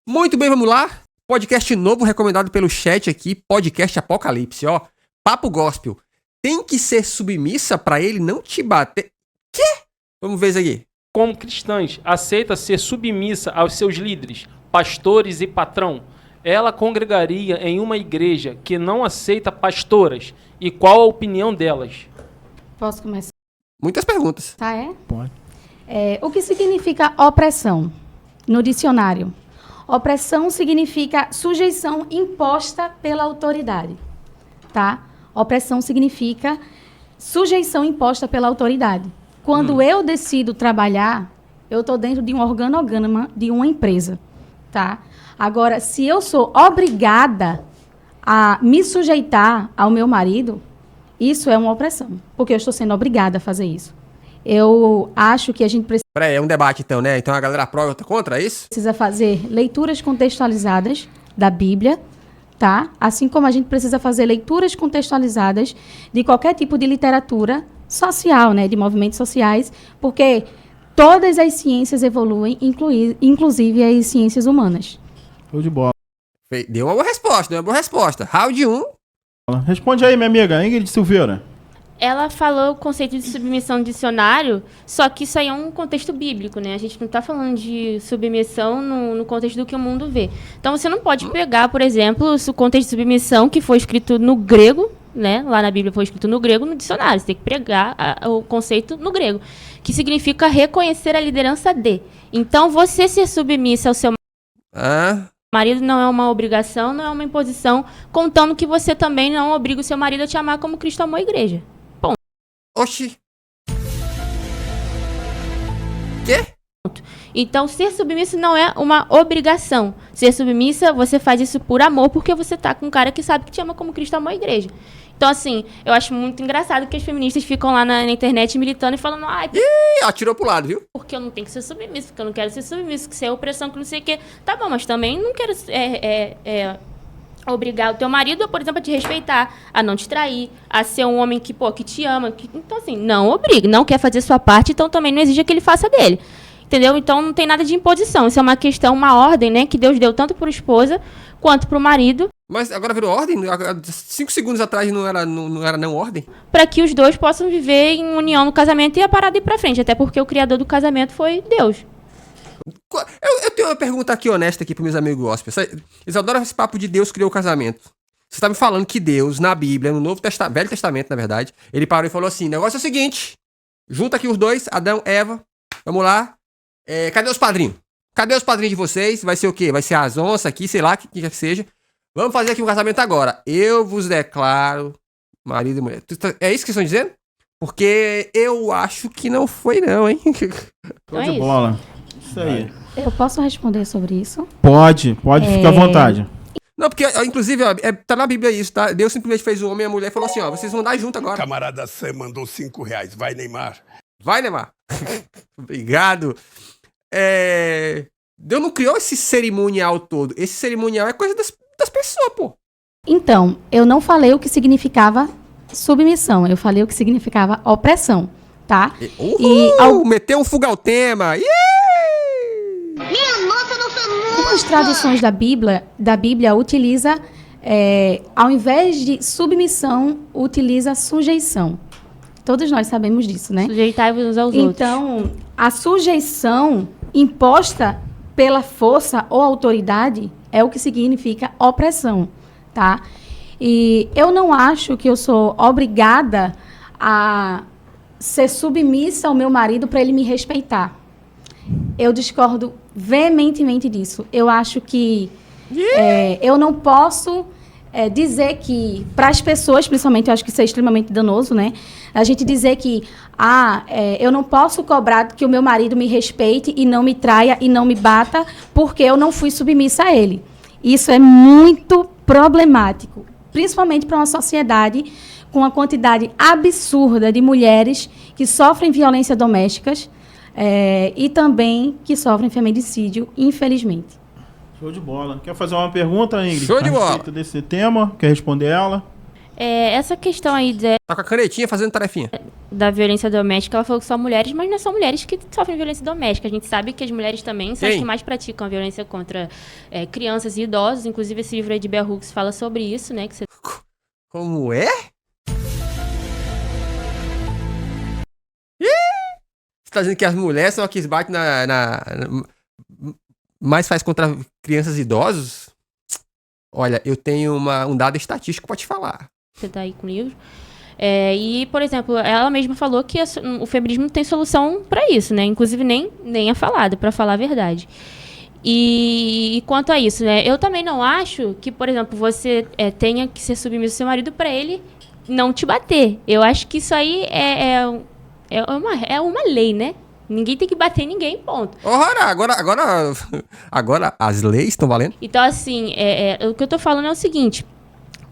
Muito bem, vamos lá. Podcast novo recomendado pelo chat aqui, Podcast Apocalipse, ó. Papo Gospel. Tem que ser submissa pra ele não te bater. Quê? Vamos ver isso aqui. Como cristãs, aceita ser submissa aos seus líderes, pastores e patrão? Ela congregaria em uma igreja que não aceita pastoras? E qual a opinião delas? Posso começar? Muitas perguntas. Tá, é? Pode. O que significa opressão no dicionário? Opressão significa sujeição imposta pela autoridade, tá? Opressão significa sujeição imposta pela autoridade. Quando eu decido trabalhar, eu estou dentro de um organograma de uma empresa, tá? Agora, se eu sou obrigada a me sujeitar ao meu marido, isso é uma opressão, porque eu estou sendo obrigada a fazer isso. Eu acho que a gente Peraí, é um debate então, né? Então a galera pró e outra contra, é isso? precisa fazer leituras contextualizadas da Bíblia, tá? Assim como a gente precisa fazer leituras contextualizadas de qualquer tipo de literatura social, né? De movimentos sociais, porque todas as ciências evoluem, inclusive as ciências humanas. Show de bola. Deu uma boa resposta. Round 1. Responde aí, minha amiga, Ingrid Silveira. Ela falou o conceito de submissão no dicionário, só que isso aí é um contexto bíblico, né? A gente não está falando de submissão no contexto do que o mundo vê. Então, você não pode pegar, por exemplo, o contexto de submissão que foi escrito no grego, né? Lá na Bíblia foi escrito no grego, no dicionário. Você tem que pegar o conceito no grego, que significa reconhecer a liderança de. Então, você ser submissa ao seu marido não é uma obrigação, não é uma imposição, contando que você também não obriga o seu marido a te amar como Cristo amou a igreja. Oxi. Quê? Então, ser submissa não é uma obrigação. Ser submissa, você faz isso por amor, porque você tá com um cara que sabe que te ama como Cristo amou a igreja. Então, assim, eu acho muito engraçado que as feministas ficam lá na internet militando e falando, Ih, atirou pro lado, viu? porque eu não tenho que ser submissa, porque eu não quero ser submissa, que isso é opressão, que não sei o quê. Tá bom, mas também não quero obrigar o teu marido, por exemplo, a te respeitar, a não te trair, a ser um homem que te ama. Então, assim, não obrigue, não quer fazer sua parte, então também não exija que ele faça dele. Entendeu? Então, não tem nada de imposição. Isso é uma questão, uma ordem, né, que Deus deu tanto para a esposa quanto para o marido. Mas agora virou ordem? 5 segundos atrás não era não ordem? Para que os dois possam viver em união no casamento e a parada ir para frente. Até porque o criador do casamento foi Deus. Eu tenho uma pergunta aqui honesta aqui pros meus amigos gospel. Eles adoram esse papo de Deus criou o casamento. Você tá me falando que Deus, na Bíblia, no Velho Testamento, na verdade, ele parou e falou assim, o negócio é o seguinte, junta aqui os dois, Adão, Eva, vamos lá, cadê os padrinhos? Cadê os padrinhos de vocês? Vai ser o quê? Vai ser as onças aqui, sei lá, que quer que seja. Vamos fazer aqui um casamento agora. Eu vos declaro marido e mulher. É isso que vocês estão dizendo? Porque eu acho que não foi não, hein? Show de bola. Isso aí. Eu posso responder sobre isso? Pode ficar à vontade. Não, porque, inclusive, ó, tá na Bíblia isso, tá? Deus simplesmente fez o homem e a mulher e falou assim, ó, vocês vão dar junto agora. Camarada Sam mandou R$5. Vai, Neymar. Vai, Neymar. Obrigado. Deus não criou esse cerimonial todo. Esse cerimonial é coisa das pessoas, pô. Então, eu não falei o que significava submissão, eu falei o que significava opressão, tá? Meteu um fuga ao tema. Algumas traduções da Bíblia utiliza, ao invés de submissão, utiliza sujeição. Todos nós sabemos disso, né? Sujeitai-vos aos outros. Então, a sujeição imposta pela força ou autoridade é o que significa opressão, tá? E eu não acho que eu sou obrigada a ser submissa ao meu marido para ele me respeitar. Eu discordo veementemente disso. Eu acho que eu não posso dizer que, para as pessoas, principalmente, eu acho que isso é extremamente danoso, né? A gente dizer que eu não posso cobrar que o meu marido me respeite e não me traia e não me bata porque eu não fui submissa a ele. Isso é muito problemático, principalmente para uma sociedade com uma quantidade absurda de mulheres que sofrem violência domésticas e também que sofrem feminicídio, infelizmente. Show de bola. Quer fazer uma pergunta, Ingrid? Show de bola. A respeito desse tema? Quer responder ela? Essa questão aí Tá com a canetinha fazendo tarefinha. da violência doméstica, ela falou que só mulheres, mas não é só mulheres que sofrem violência doméstica. A gente sabe que as mulheres também são as Quem? que mais praticam a violência contra crianças e idosos. Inclusive, esse livro aí de Bell Hooks fala sobre isso, né? Que você Como é? Você tá dizendo que as mulheres são as que batem mais faz contra crianças e idosos? Olha, eu tenho um dado estatístico pra te falar. tá aí com o livro. E, por exemplo, ela mesma falou que o feminismo não tem solução para isso, né? Inclusive, nem é falado, para falar a verdade. E quanto a isso, né? Eu também não acho que, por exemplo, você tenha que ser submisso ao seu marido para ele não te bater. Eu acho que isso aí é uma lei, né? Ninguém tem que bater em ninguém, ponto. Ora, agora as leis estão valendo? Então, assim, o que eu tô falando é o seguinte.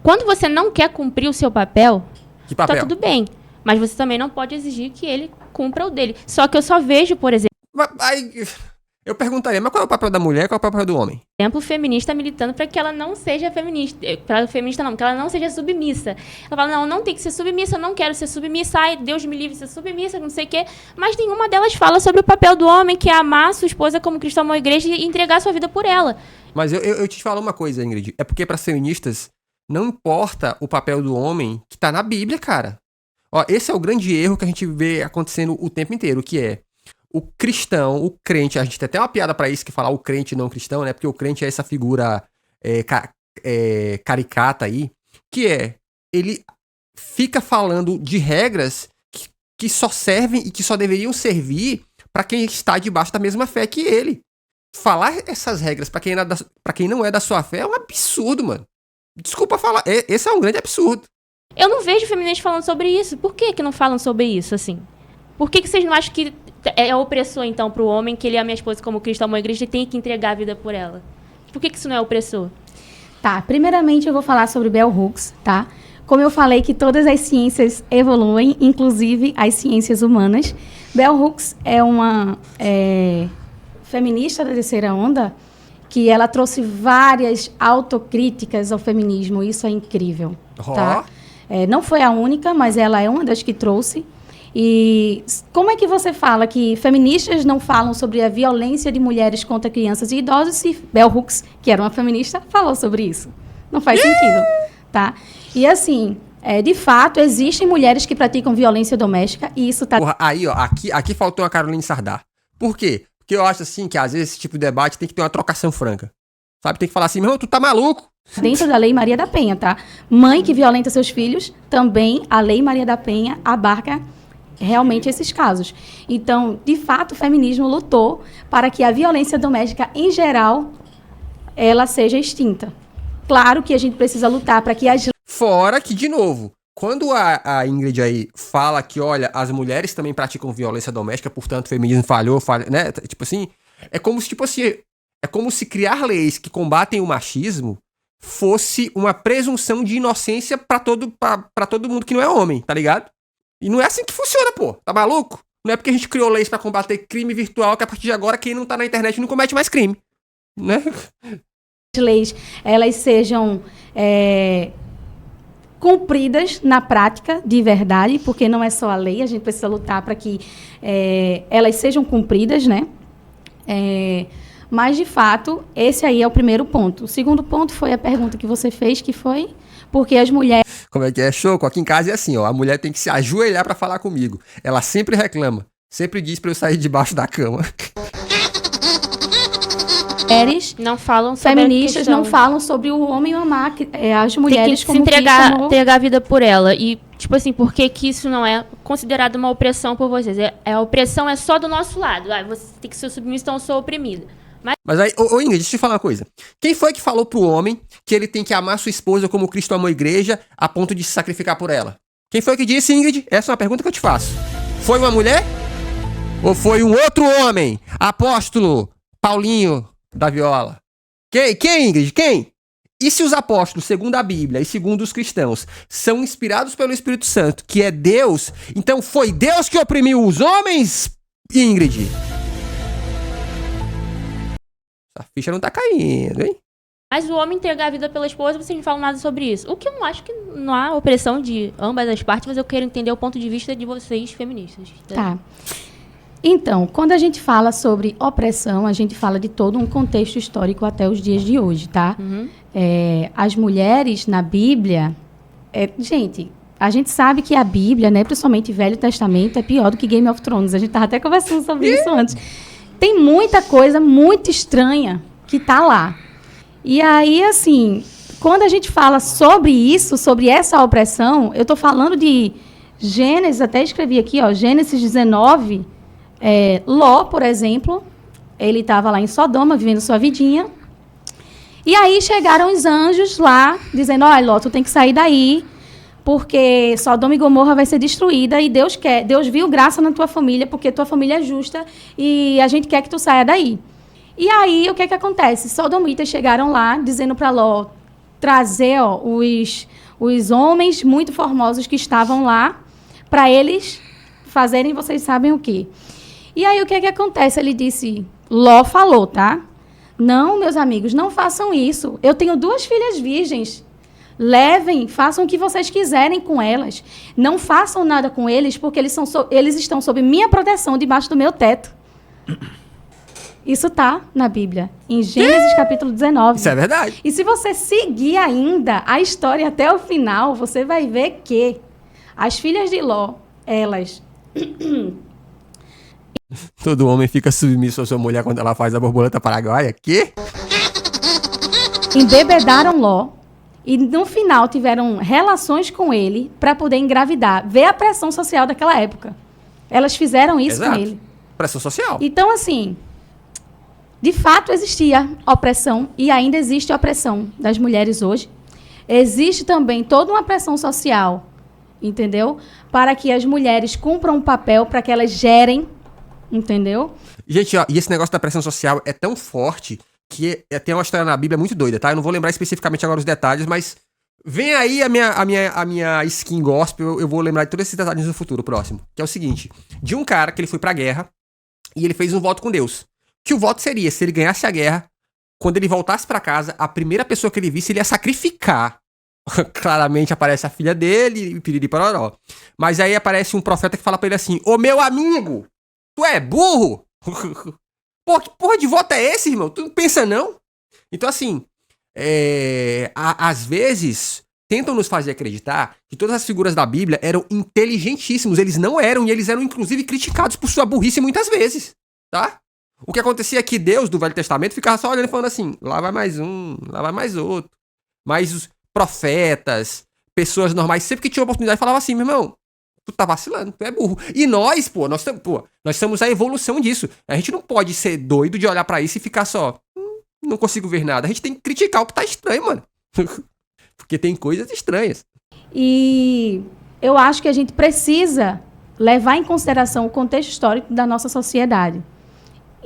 Quando você não quer cumprir o seu papel, Que papel? tá tudo bem. Mas você também não pode exigir que ele cumpra o dele. Só que eu só vejo, por Aí, eu perguntaria, mas qual é o papel da mulher e qual é o papel do homem? exemplo, feminista militando para que ela não seja feminista. Para feminista não, que ela não seja submissa. Ela fala, não tem que ser submissa, eu não quero ser submissa, ai, Deus me livre de ser submissa, não sei o quê. Mas nenhuma delas fala sobre o papel do homem, que é amar a sua esposa como Cristo amou a igreja e entregar a sua vida por ela. Mas eu te falo uma coisa, Ingrid. É porque para feministas não importa o papel do homem que tá na Bíblia, cara. Ó, esse é o grande erro que a gente vê acontecendo o tempo inteiro, que é o cristão, o crente, a gente tem até uma piada pra isso, que falar o crente não cristão, né? Porque o crente é essa figura caricata aí, que ele fica falando de regras que só servem e que só deveriam servir pra quem está debaixo da mesma fé que ele. Falar essas regras pra quem não é da sua fé é um absurdo, mano. Desculpa falar, esse é um grande absurdo. Eu não vejo feministas falando sobre isso. Por que não falam sobre isso, assim? Por que vocês não acham que é opressor, então, pro homem que ele ama a esposa como Cristo amou a igreja e tem que entregar a vida por ela? Por que isso não é opressor? Tá, primeiramente eu vou falar sobre Bell Hooks, tá? Como eu falei que todas as ciências evoluem, inclusive as ciências humanas. Bell Hooks é uma feminista da terceira onda, que ela trouxe várias autocríticas ao feminismo. Isso é incrível, tá? Não foi a única, mas ela é uma das que trouxe. E como é que você fala que feministas não falam sobre a violência de mulheres contra crianças e idosos se Bell Hooks, que era uma feminista, falou sobre isso? Não faz sentido, tá? E assim, de fato, existem mulheres que praticam violência doméstica e isso tá... Porra, aí, ó, aqui faltou uma Caroline Sardar. Por quê? Porque eu acho, assim, que às vezes esse tipo de debate tem que ter uma trocação franca. Sabe? Tem que falar assim, meu irmão, tu tá maluco? Dentro da Lei Maria da Penha, tá? Mãe que violenta seus filhos, também a Lei Maria da Penha abarca realmente esses casos. Então, de fato, o feminismo lutou para que a violência doméstica, em geral, ela seja extinta. Claro que a gente precisa lutar para que as... Fora que, de novo, quando a Ingrid aí fala que, olha, as mulheres também praticam violência doméstica, portanto, o feminismo falhou, né? Tipo assim, é como se criar leis que combatem o machismo fosse uma presunção de inocência pra todo mundo que não é homem, tá ligado? E não é assim que funciona, pô. Tá maluco? Não é porque a gente criou leis pra combater crime virtual que a partir de agora quem não tá na internet não comete mais crime, né? leis elas sejam cumpridas na prática de verdade, porque não é só a lei, a gente precisa lutar para que elas sejam cumpridas, né? Mas, de fato, esse aí é o primeiro ponto. O segundo ponto foi a pergunta que você fez, que foi porque as mulheres... Como é que é, Choco? Aqui em casa é assim, ó. A mulher tem que se ajoelhar pra falar comigo. Ela sempre reclama. Sempre diz pra eu sair debaixo da cama. Mulheres não falam sobre feministas não falam sobre o homem amar as mulheres tem que como se entregar Cristo amou. a vida por ela. E, tipo assim, por que isso não é considerado uma opressão por vocês? A opressão é só do nosso lado. Você tem que ser submissa, então eu sou oprimida. Mas aí, Ingrid, deixa eu te falar uma coisa. Quem foi que falou pro homem que ele tem que amar sua esposa como Cristo amou a igreja a ponto de se sacrificar por ela? Quem foi que disse, Ingrid? Essa é uma pergunta que eu te faço. Foi uma mulher? Ou foi um outro homem? Apóstolo Paulinho da Viola? Quem, Ingrid? Quem? E se os apóstolos, segundo a Bíblia e segundo os cristãos, são inspirados pelo Espírito Santo, que é Deus, então foi Deus que oprimiu os homens, Ingrid? A ficha não tá caindo, hein? Mas o homem entregar a vida pela esposa, vocês não falam nada sobre isso. O que eu não acho que não há opressão de ambas as partes, mas eu quero entender o ponto de vista de vocês, feministas. Tá. Então, quando a gente fala sobre opressão, a gente fala de todo um contexto histórico até os dias de hoje, tá? As mulheres na Bíblia... gente, a gente sabe que a Bíblia, né, principalmente o Velho Testamento, é pior do que Game of Thrones. A gente estava até conversando sobre isso antes. Tem muita coisa muito estranha que tá lá. E aí, assim, quando a gente fala sobre isso, sobre essa opressão, eu estou falando de Gênesis, até escrevi aqui, ó, Gênesis 19, Ló, por exemplo, ele estava lá em Sodoma, vivendo sua vidinha, e aí chegaram os anjos lá, dizendo, olha, Ló, tu tem que sair daí, porque Sodoma e Gomorra vai ser destruída, e Deus viu graça na tua família, porque tua família é justa, e a gente quer que tu saia daí. E aí, o que acontece? Sodomitas chegaram lá, dizendo para Ló trazer os homens muito formosos que estavam lá, para eles fazerem, vocês sabem o quê. E aí, o que acontece? Ele disse, Ló falou, tá? Não, meus amigos, não façam isso. Eu tenho 2 filhas virgens. Levem, façam o que vocês quiserem com elas. Não façam nada com eles, porque eles estão sob minha proteção, debaixo do meu teto. Isso está na Bíblia, em Gênesis capítulo 19. Isso é verdade. E se você seguir ainda a história até o final, você vai ver que as filhas de Ló, elas... Todo homem fica submisso à sua mulher quando ela faz a borboleta paraguaia. Quê? Embebedaram Ló e, no final, tiveram relações com ele para poder engravidar. Vê a pressão social daquela época. Elas fizeram isso Exato. com ele. Pressão social. Então, assim... De fato, existia opressão e ainda existe opressão das mulheres hoje. Existe também toda uma pressão social, entendeu? Para que as mulheres cumpram um papel, para que elas gerem, entendeu? Gente, ó, e esse negócio da pressão social é tão forte que tem uma história na Bíblia muito doida, tá? Eu não vou lembrar especificamente agora os detalhes, mas vem aí a minha skin gospel, eu vou lembrar de todos esses detalhes no futuro próximo. Que é o seguinte, de um cara que ele foi pra guerra e ele fez um voto com Deus. Que o voto seria, se ele ganhasse a guerra, quando ele voltasse pra casa, a primeira pessoa que ele visse, ele ia sacrificar. Claramente aparece a filha dele, piriri pororó. Mas aí aparece um profeta que fala pra ele assim, ô meu amigo, tu é burro? Pô, que porra de voto é esse, irmão? Tu não pensa não? Então assim, às vezes, tentam nos fazer acreditar que todas as figuras da Bíblia eram inteligentíssimos. Eles não eram, e eles eram inclusive criticados por sua burrice muitas vezes, tá? O que acontecia é que Deus, do Velho Testamento, ficava só olhando e falando assim, lá vai mais um, lá vai mais outro. Mas os profetas, pessoas normais, sempre que tinha oportunidade, falavam assim, meu irmão, tu tá vacilando, tu é burro. E nós, nós somos a evolução disso. A gente não pode ser doido de olhar pra isso e ficar só, não consigo ver nada. A gente tem que criticar o que tá estranho, mano. Porque tem coisas estranhas. E eu acho que a gente precisa levar em consideração o contexto histórico da nossa sociedade.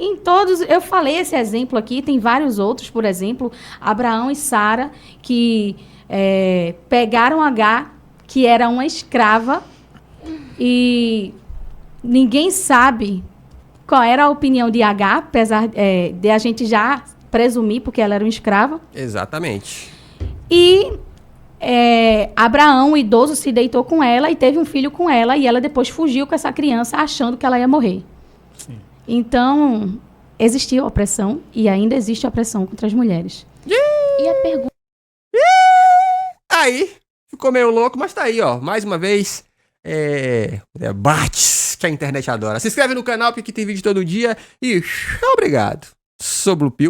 Em todos, eu falei esse exemplo aqui, tem vários outros, por exemplo, Abraão e Sara, que pegaram H, que era uma escrava, e ninguém sabe qual era a opinião de H, apesar de a gente já presumir, porque ela era uma escrava. Exatamente. E Abraão, o idoso, se deitou com ela e teve um filho com ela, e ela depois fugiu com essa criança, achando que ela ia morrer. Sim. Então, existia opressão e ainda existe opressão contra as mulheres. E a pergunta... Aí, ficou meio louco, mas tá aí, ó. Mais uma vez, debates que a internet adora. Se inscreve no canal, porque aqui tem vídeo todo dia. E obrigado. Sou Blue Pill.